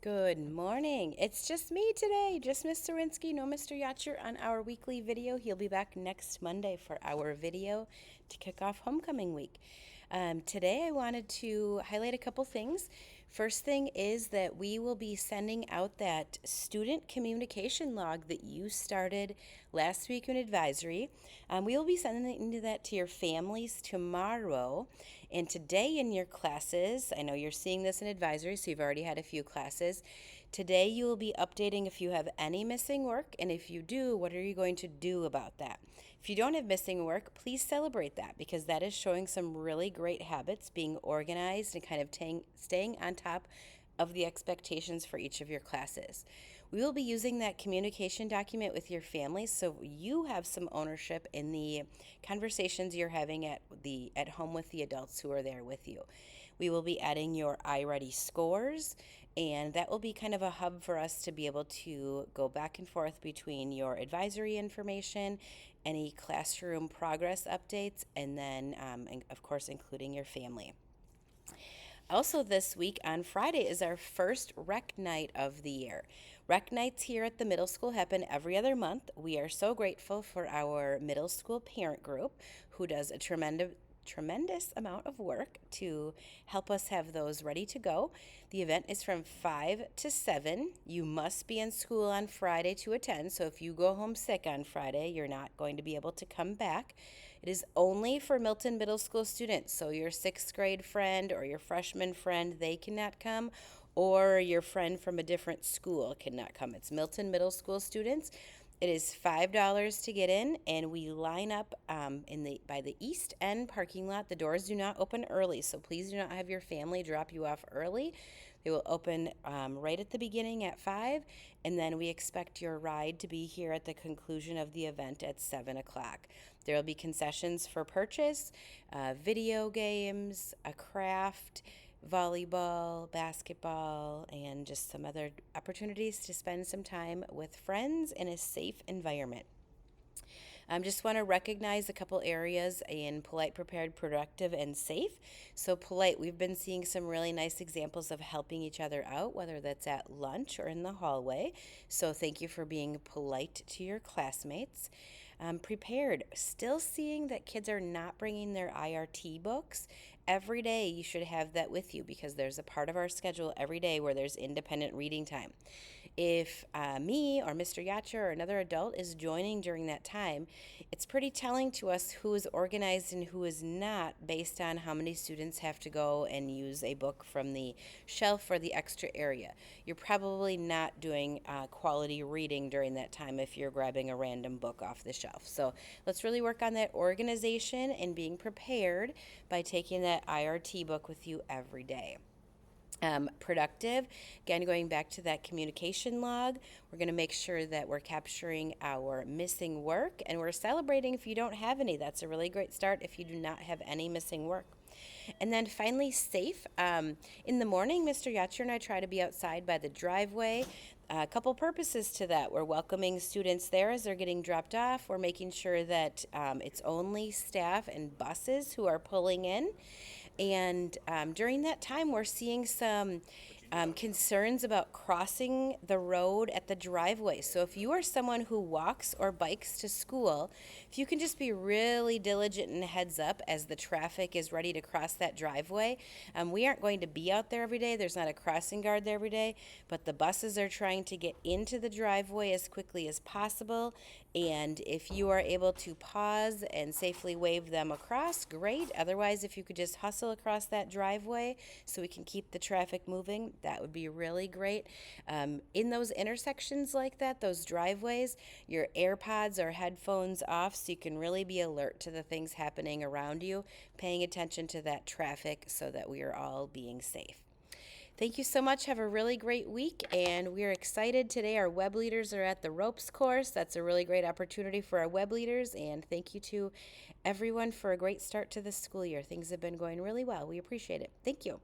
Good morning. It's just me today, just Mr. Rinsky, no Mr. Yacher on our weekly video. He'll be back next Monday for our video to kick off homecoming week. Today I wanted to highlight a couple things. First thing is that we will be sending out that student communication log that you started last week in advisory. We will be sending that to your families tomorrow. And today in your classes, I know you're seeing this in advisory, so you've already had a few classes. Today you will be updating if you have any missing work, and if you do, what are you going to do about that? If you don't have missing work, please celebrate that because that is showing some really great habits, being organized and kind of staying on top of the expectations for each of your classes. We will be using that communication document with your family so you have some ownership in the conversations you're having at home with the adults who are there with you. We will be adding your iReady scores, and that will be kind of a hub for us to be able to go back and forth between your advisory information, any classroom progress updates, and then, and of course, including your family. Also, this week on Friday is our first rec night of the year. Rec nights here at the middle school happen every other month. We are so grateful for our middle school parent group who does a tremendous amount of work to help us have those ready to go. The event is from 5 to 7. You must be in school on Friday to attend, so if you go home sick on Friday, you're not going to be able to come back. It is only for Milton Middle School students, so your sixth grade friend or your freshman friend, they cannot come, or your friend from a different school cannot come. It's Milton Middle School students. It is $5 to get in, and we line up by the east end parking lot. The doors do not open early, so please do not have your family drop you off early. They will open right at the beginning at 5, and then we expect your ride to be here at the conclusion of the event at 7 o'clock. There will be concessions for purchase, video games, a craft, volleyball, basketball, and just some other opportunities to spend some time with friends in a safe environment. Just want to recognize a couple areas in polite, prepared, productive, and safe. So, polite, we've been seeing some really nice examples of helping each other out, whether that's at lunch or in the hallway. So, thank you for being polite to your classmates. Prepared, still seeing that kids are not bringing their IRT books. Every day you should have that with you because there's a part of our schedule every day where there's independent reading time. If me or Mr. Yacher or another adult is joining during that time, it's pretty telling to us who is organized and who is not based on how many students have to go and use a book from the shelf or the extra area. You're probably not doing quality reading during that time if you're grabbing a random book off the shelf. So let's really work on that organization and being prepared by taking that IRT book with you every day. Productive, again, going back to that communication log, we're going to make sure that we're capturing our missing work and we're celebrating if you don't have any. That's a really great start if you do not have any missing work. And then finally, safe. In the morning, Mr. Yacher and I try to be outside by the driveway. A couple purposes to that. We're welcoming students there as they're getting dropped off. We're making sure that it's only staff and buses who are pulling in. And during that time, we're seeing some concerns about crossing the road at the driveway. So if you are someone who walks or bikes to school, if you can just be really diligent and heads up as the traffic is ready to cross that driveway. We aren't going to be out there every day. There's not a crossing guard there every day, but the buses are trying to get into the driveway as quickly as possible. And if you are able to pause and safely wave them across, great. Otherwise, if you could just hustle across that driveway so we can keep the traffic moving, that would be really great. In those intersections like that, those driveways, your AirPods or headphones off so you can really be alert to the things happening around you, paying attention to that traffic so that we are all being safe. Thank you so much. Have a really great week, and we are excited today. Our web leaders are at the ropes course. That's a really great opportunity for our web leaders, and thank you to everyone for a great start to this school year. Things have been going really well. We appreciate it. Thank you.